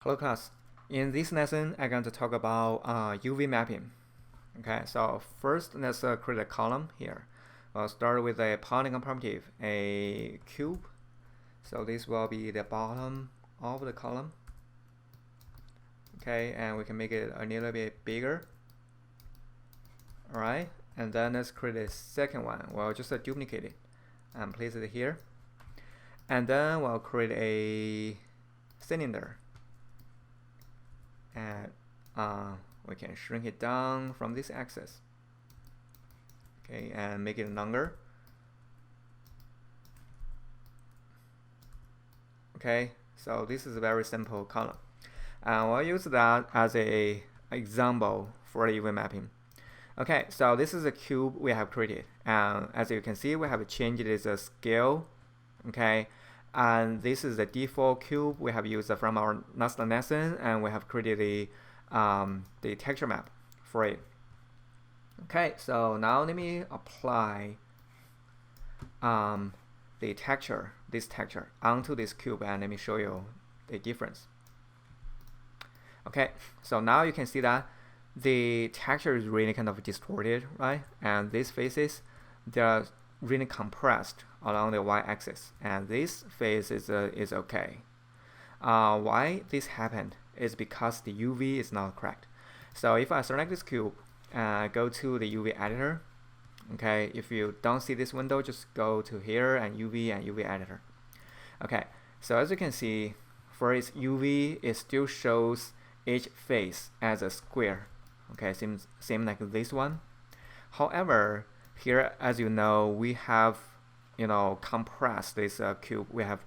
Hello class. In this lesson, I'm going to talk about UV mapping. Okay, so first let's create a column here. We'll start with a polygon primitive, a cube. So this will be the bottom of the column. Okay, and we can make it a little bit bigger. Alright, and then let's create a second one. We'll just duplicate it and place it here. And then we'll create a cylinder. And we can shrink it down from this axis. Okay, and make it longer. Okay, so this is a very simple column. And we'll use that as a example for UV mapping. Okay, so this is a cube we have created. And as you can see, we have changed its scale. Okay, and this is the default cube we have used from our last lesson, and we have created the texture map for it. Okay, so now let me apply the texture, this texture, onto this cube, and let me show you the difference. Okay, so now you can see that the texture is really kind of distorted, right? And these faces, they're really compressed along the y-axis, and this face is okay. Why this happened is because the UV is not correct. So if I select this cube, go to the UV editor. Okay, if you don't see this window, just go to here and UV editor. Okay, so as you can see, for its UV, it still shows each face as a square. Okay, same like this one. However, here, as you know, we have compressed this cube. We have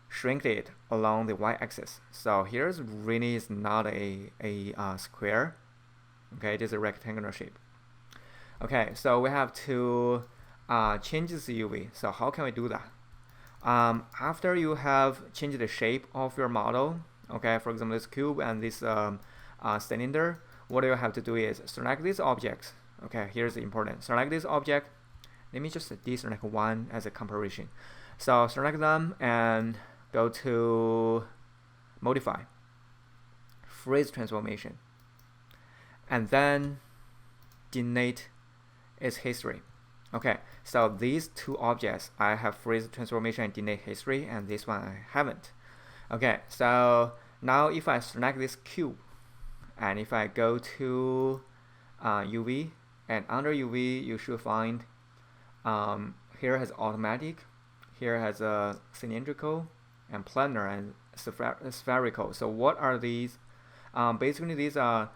shrink it along the y-axis. So here's really is not a square. Okay, it is a rectangular shape. Okay, so we have to change this UV. So how can we do that? After you have changed the shape of your model, okay, for example, this cube and this cylinder, what you have to do is select these objects. Okay, here's the important. Select this object. Let me just deselect one as a comparison. So select them and go to modify, freeze transformation, and then delete its history. Okay, so these two objects I have freeze transformation and delete history, and this one I haven't. Okay, so now if I select this cube, and if I go to UV, and under UV you should find here has automatic, here has a cylindrical, and planar, and spherical. So what are these? Basically these are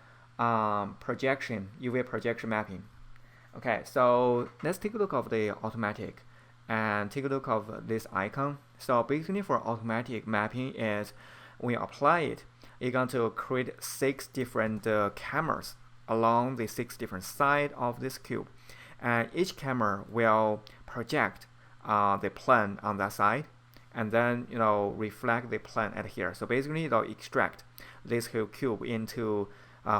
projection, UV projection mapping. Okay, so let's take a look of the automatic and take a look of this icon. So basically for automatic mapping is when you apply it, you're going to create 6 different cameras along the 6 different sides of this cube, and each camera will project the plane on that side, and then reflect the plane at here. So basically they'll extract this whole cube into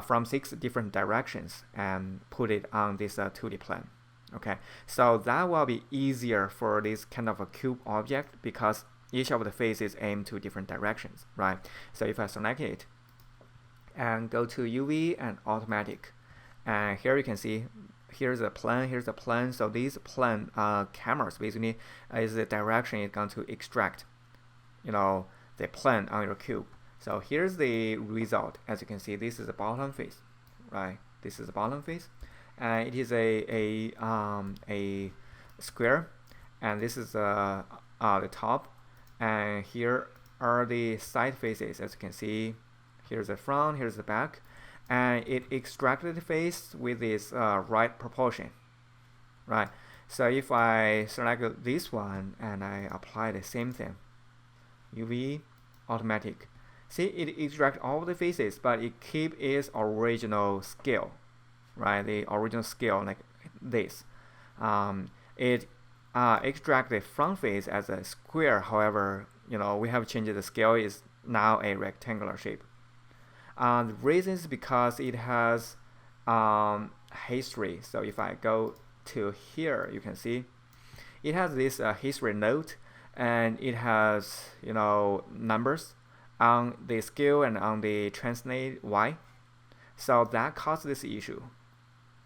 from 6 different directions and put it on this 2D plane. Okay, so that will be easier for this kind of a cube object because each of the faces aim to different directions, right? So if I select it and go to UV and automatic, and here you can see here's a plane, here's a plane. So these plane cameras basically is the direction it's going to extract the plane on your cube. So here's the result. As you can see, this is the bottom face, right? This is the bottom face, and it is a square, and this is the top, and here are the side faces. As you can see, here's the front, here's the back, and it extracted the face with this right proportion, right? So if I select this one and I apply the same thing, UV automatic, see, it extracts all the faces, but it keep its original scale, right? The original scale like this. It extract the front face as a square. However, we have changed the scale is now a rectangular shape. The reason is because it has history. So if I go to here, you can see it has this history note, and it has numbers on the scale and on the translate Y. So that caused this issue.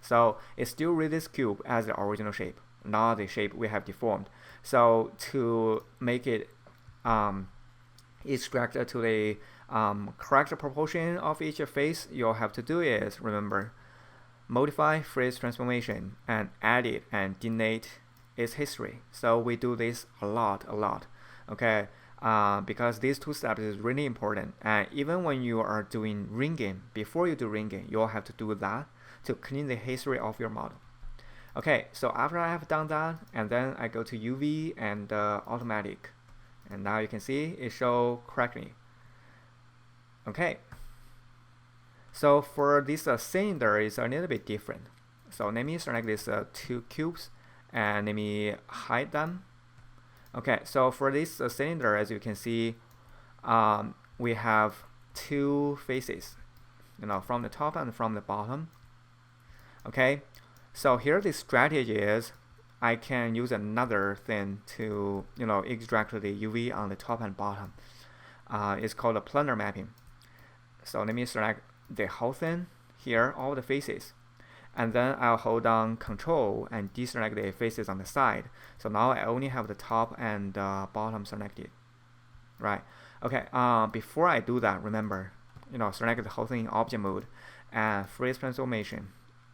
So it still reads this cube as the original shape, not the shape we have deformed. So to make it extract to the correct proportion of each face, you'll have to do is, remember, modify phrase transformation and add it and delete its history. So we do this a lot, okay? Because these two steps is really important. And even when you are doing ringing, before you do ringing, you'll have to do that to clean the history of your model. Okay, so after I have done that, and then I go to UV and automatic. And now you can see it show correctly. Okay. So for this cylinder is a little bit different. So let me select these two cubes and let me hide them. Okay, so for this cylinder, as you can see, we have two faces, from the top and from the bottom. Okay, so here the strategy is I can use another thing to extract the UV on the top and bottom. It's called a planar mapping. So let me select the whole thing here, all the faces, and then I'll hold down Control and deselect the faces on the side. So now I only have the top and bottom selected, right? Okay. Before I do that, remember, select the whole thing in object mode and phrase transformation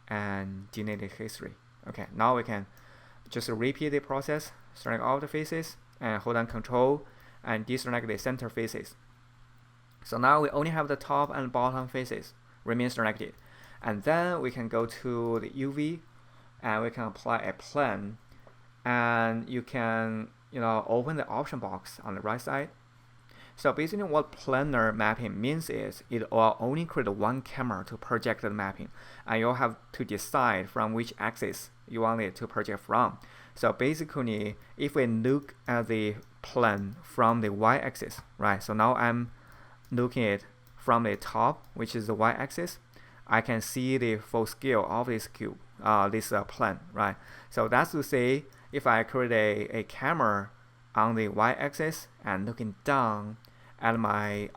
and delete the history. Okay. Now we can just repeat the process. Select all the faces and hold down Control and deselect the center faces. So now we only have the top and bottom faces remain selected. And then we can go to the UV and we can apply a plane. And you can, open the option box on the right side. So basically what planar mapping means is it will only create one camera to project the mapping. And you'll have to decide from which axis you want it to project from. So basically, if we look at the plane from the y-axis, right? So now I'm looking at it from the top, which is the y-axis. I can see the full scale of this cube, this plane, right? So that's to say, if I create a camera on the y-axis and looking down at my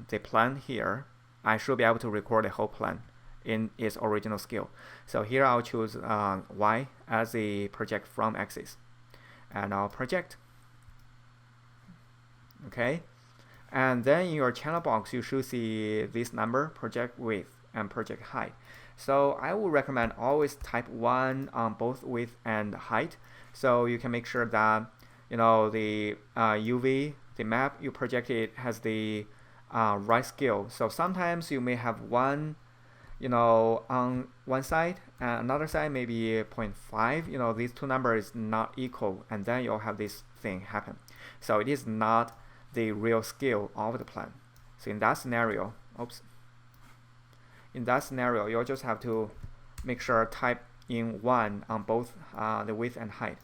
the plane here, I should be able to record the whole plane in its original scale. So here I'll choose y as the project from axis, and I'll project. Okay, and then in your channel box you should see this number, project width and project height. So I would recommend always type 1 on both width and height, so you can make sure that the UV, the map you projected has the right scale. So sometimes you may have one on one side and another side maybe 0.5. These two numbers is not equal, and then you'll have this thing happen. So it is not the real scale of the plane. So in that scenario, you'll just have to make sure type in 1 on both the width and height.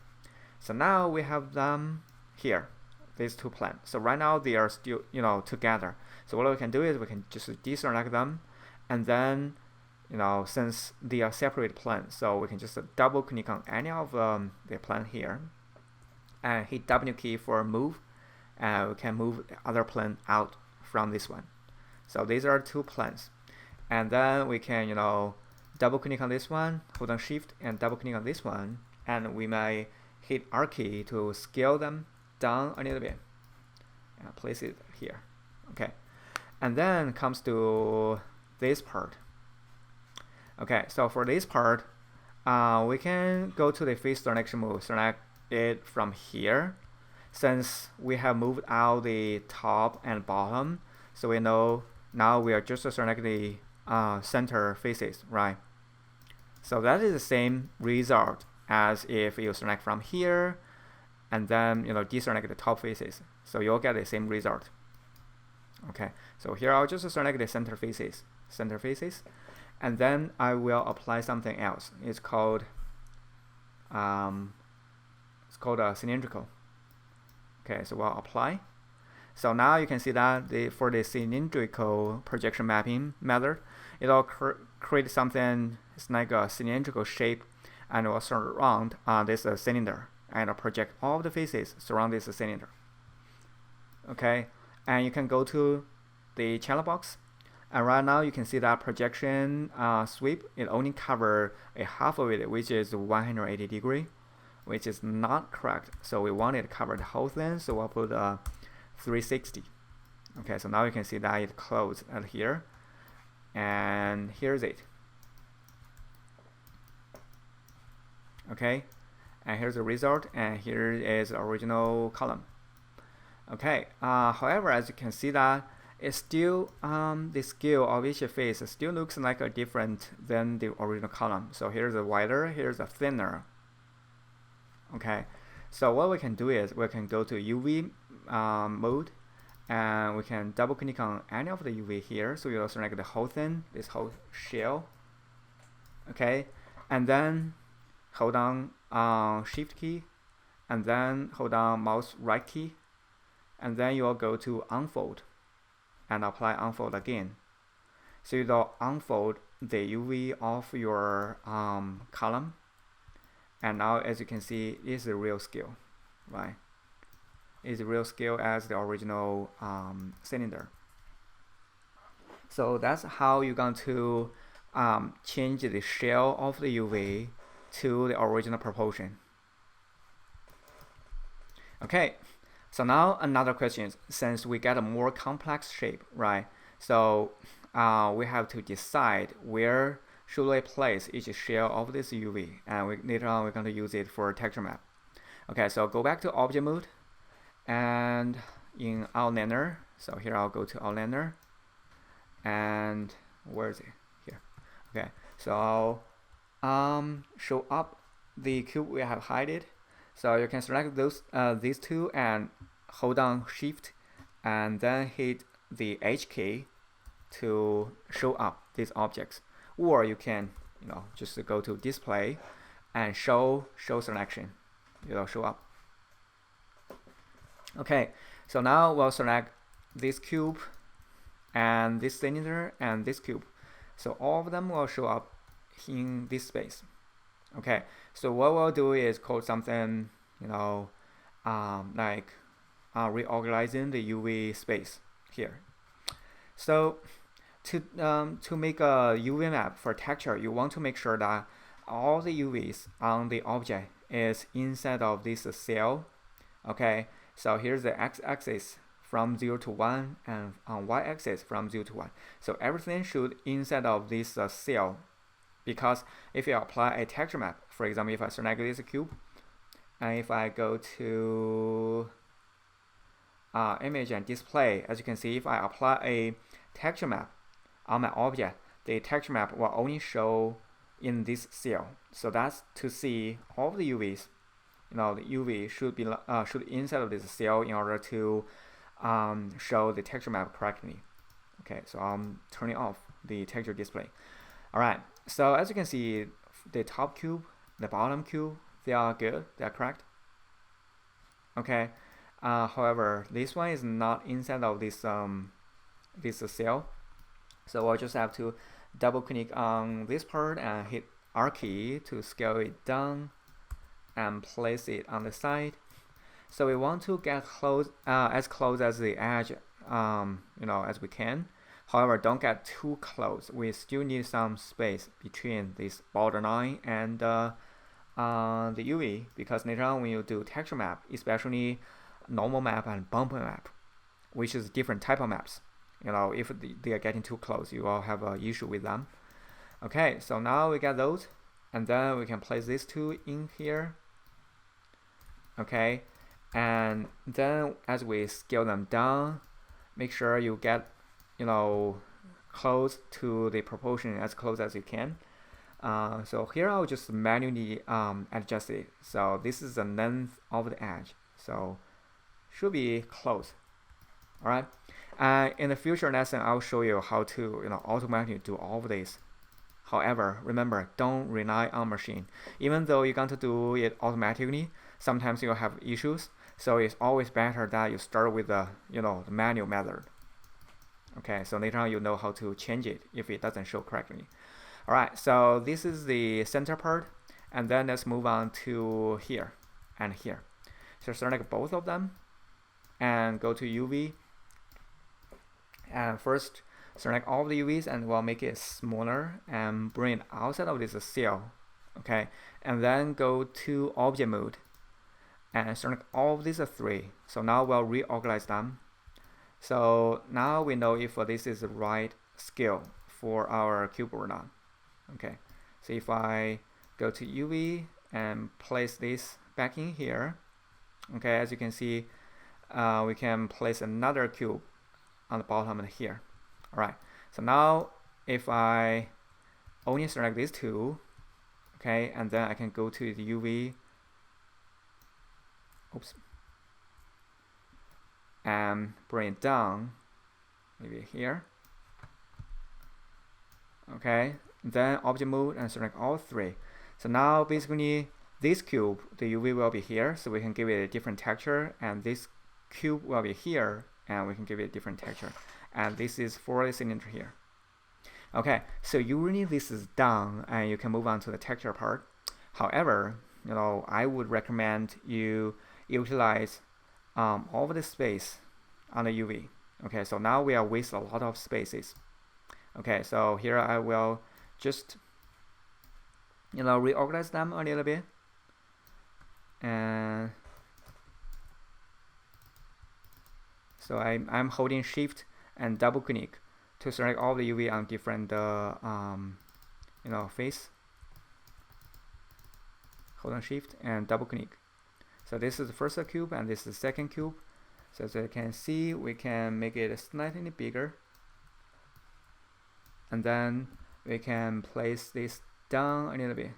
So now we have them here, these two planes. So right now they are still together. So what we can do is we can just deselect them, and then since they are separate planes, so we can just double click on any of the plane here and hit W key for move, and we can move the other plane out from this one. So these are two planes, and then we can double click on this one, hold on Shift and double click on this one, and we may hit R key to scale them down a little bit and place it here. Okay, and then comes to this part. Okay, so for this part, we can go to the face selection mode, select it from here. Since we have moved out the top and bottom, so we know now we are just select the center faces, right? So that is the same result as if you select from here and then deselect the top faces. So you'll get the same result. Okay, so here I'll just select the center faces, and then I will apply something else. It's called cylindrical. Okay, so we'll apply. So now you can see that for the cylindrical projection mapping method, it'll create something. It's like a cylindrical shape, and it will surround this cylinder, and it'll project all the faces surround this cylinder. Okay, and you can go to the channel box. And right now you can see that projection sweep, it only covers a half of it, which is 180 degree, which is not correct. So we want it to cover the whole thing, so we'll put 360. Okay, so now you can see that it closed at here, and here's it. Okay, and here's the result, and here is the original column. Okay, however, as you can see that it's still the scale of each face still looks like a different than the original column. So here's a wider, here's a thinner. Okay, so what we can do is we can go to UV mode, and we can double click on any of the UV here. So you'll select the whole thing, this whole shell. Okay, and then hold down Shift key, and then hold down mouse right key, and then you'll go to unfold and apply unfold again. So you'll unfold the UV of your column, and now as you can see, it's the real scale, right? It's the real scale as the original cylinder. So that's how you're going to change the shell of the UV to the original proportion. Okay, so now another question, since we get a more complex shape, right? So we have to decide where should we place each shell of this UV, and later on we're going to use it for texture map. Okay, so go back to object mode, and in outliner, so here I'll go to outliner, and where is it? Here. Okay, so I'll show up the cube we have hidden. So you can select those these two and hold down Shift and then hit the H key to show up these objects, or you can just go to display and show selection. It'll show up. Okay, so now we'll select this cube and this cylinder and this cube. So all of them will show up in this space. Okay, so what we'll do is code something, like reorganizing the UV space here. So to make a UV map for texture, you want to make sure that all the UVs on the object is inside of this cell. Okay, so here's the x-axis from 0 to 1, and on y-axis from 0 to 1. So everything should inside of this cell, because if you apply a texture map, for example, if I select this cube, and if I go to image and display, as you can see, if I apply a texture map on my object, the texture map will only show in this cell. So that's to see all of the UVs. The UV should be inside of this cell in order to show the texture map correctly. Okay, so I'm turning off the texture display. All right, so as you can see, the top cube, the bottom cube, they are good, they are correct. Okay, however, this one is not inside of this this cell, so I'll just have to double click on this part and hit R key to scale it down and place it on the side. So we want to get close as the edge as we can. However, don't get too close. We still need some space between this borderline and the UV, because later on when you do texture map, especially normal map and bumper map, which is different type of maps, if they are getting too close, you will have an issue with them. Okay, so now we got those, and then we can place these two in here. Okay, and then as we scale them down, make sure you get close to the proportion, as close as you can. So here I'll just manually adjust it. So this is the length of the edge, so should be close. All right. In the future lesson, I'll show you how to automatically do all of this. However, remember, don't rely on machine. Even though you're going to do it automatically, sometimes you'll have issues. So it's always better that you start with the the manual method. Okay, so later on you know how to change it if it doesn't show correctly. All right, so this is the center part, and then let's move on to here and here. So select both of them and go to UV And first, select all of the UVs and we'll make it smaller and bring it outside of this seal. Okay, and then go to object mode and select all of these three. So now we'll reorganize them. So now we know if this is the right scale for our cube or not. Okay, so if I go to UV and place this back in here, okay, as you can see, we can place another cube on the bottom here. All right, so now if I only select these two, okay, and then I can go to the UV, oops, and bring it down, maybe here. Okay, then object mode and select all three. So now basically this cube, the UV will be here, so we can give it a different texture, and this cube will be here, and we can give it a different texture. And this is for the cylinder here. Okay, so usually this is done, and you can move on to the texture part. However, I would recommend you utilize all of the space on the UV. Okay, so now we are waste a lot of spaces. Okay, so here I will just reorganize them a little bit, and so I'm holding Shift and double click to select all the UV on different face. Hold on Shift and double click. So this is the first cube and this is the second cube. So as you can see, we can make it slightly bigger, and then we can place this down a little bit.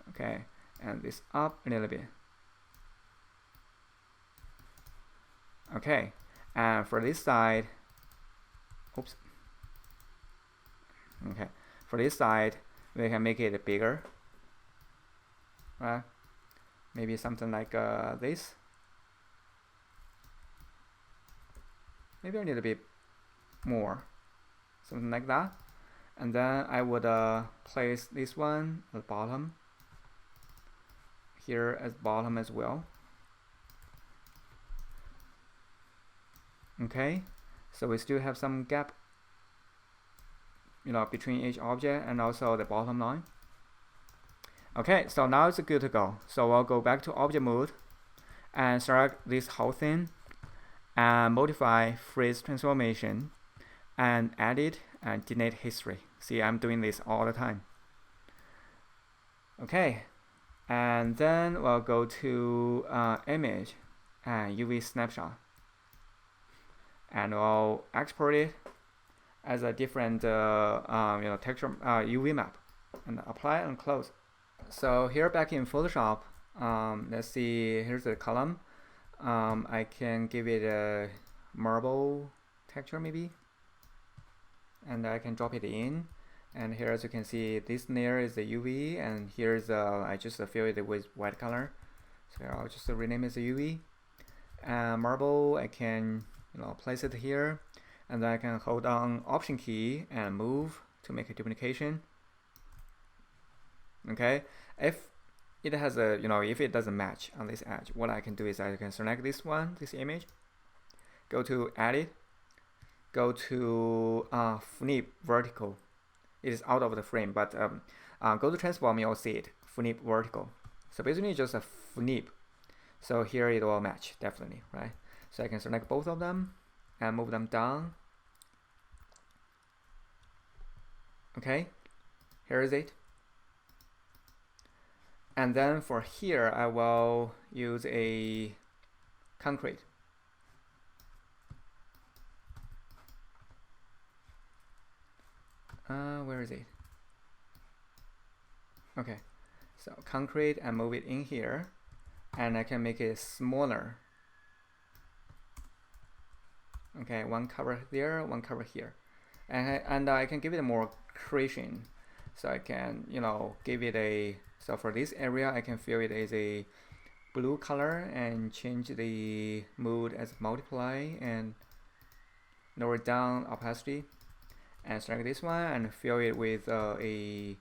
Okay, and this up a little bit. Okay, and for this side, oops. Okay, for this side, we can make it bigger. Right? Maybe something like this. Maybe a little bit more, something like that. And then I would place this one at the bottom, here at the bottom as well. Okay, so we still have some gap, between each object and also the bottom line. Okay, so now it's good to go. So I'll go back to object mode and select this whole thing and modify freeze transformation and edit and delete history. See, I'm doing this all the time. Okay, and then we'll go to image and UV snapshot, and I'll export it as a different texture UV map, and apply and close. So here back in Photoshop, let's see, here's the column. I can give it a marble texture maybe, and I can drop it in. And here, as you can see, this layer is the UV, and here's I just fill it with white color. So I'll just rename it as UV. Marble, I can place it here, and then I can hold down Option key and move to make a duplication. Okay, if it has a if it doesn't match on this edge, what I can do is I can select this one, this image, go to Edit, go to Flip Vertical. It is out of the frame, but go to Transform, you'll see it, Flip Vertical. So basically just a flip. So here it will match definitely, right? So I can select both of them and move them down. Okay, here is it. And then for here, I will use a concrete. Where is it? Okay, so concrete and move it in here, and I can make it smaller. Okay, one cover there, one cover here, and I can give it more creation. So I can give it a, so for this area I can fill it as a blue color and change the mode as multiply and lower down opacity, and select this one and fill it with a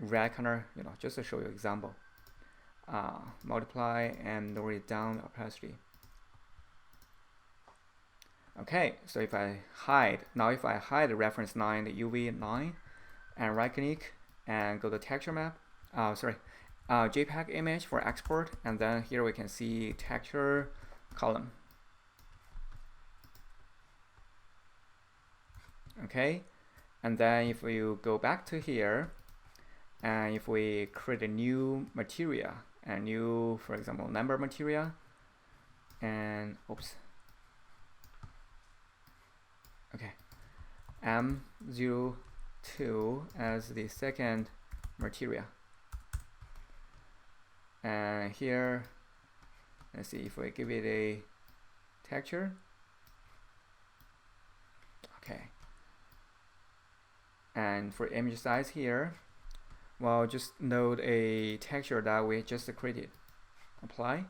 red color, just to show you example. Multiply and lower it down opacity. Okay, so if I hide the reference line, the UV line, and right click and go to texture map, JPEG image for export, and then here we can see texture column. Okay, and then if you go back to here, and if we create a new material, a new, for example, number material, and oops, okay, M02 as the second material, and here, let's see if we give it a texture. Okay, and for image size here, well, just note a texture that we just created. Apply,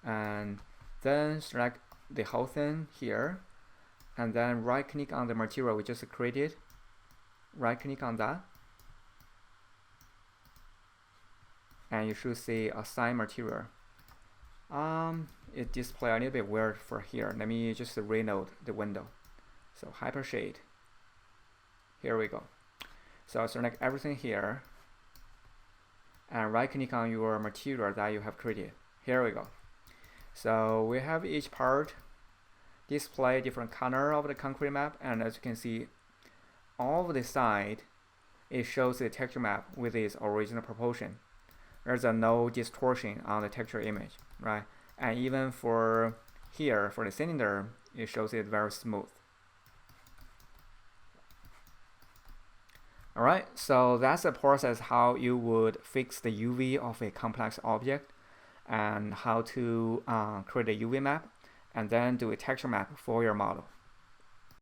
and then select the whole thing here, and then right click on the material we just created. Right click on that, and you should see assign material. It display a little bit weird for here. Let me just reload the window. So hypershade. Here we go. So select everything here, and right click on your material that you have created. Here we go. So we have each part display different color of the concrete map, and as you can see, all of the side, it shows the texture map with its original proportion. There's no distortion on the texture image, right? And even for here, for the cylinder, it shows it very smooth. Alright, so that's the process how you would fix the UV of a complex object, and how to create a UV map and then do a texture map for your model.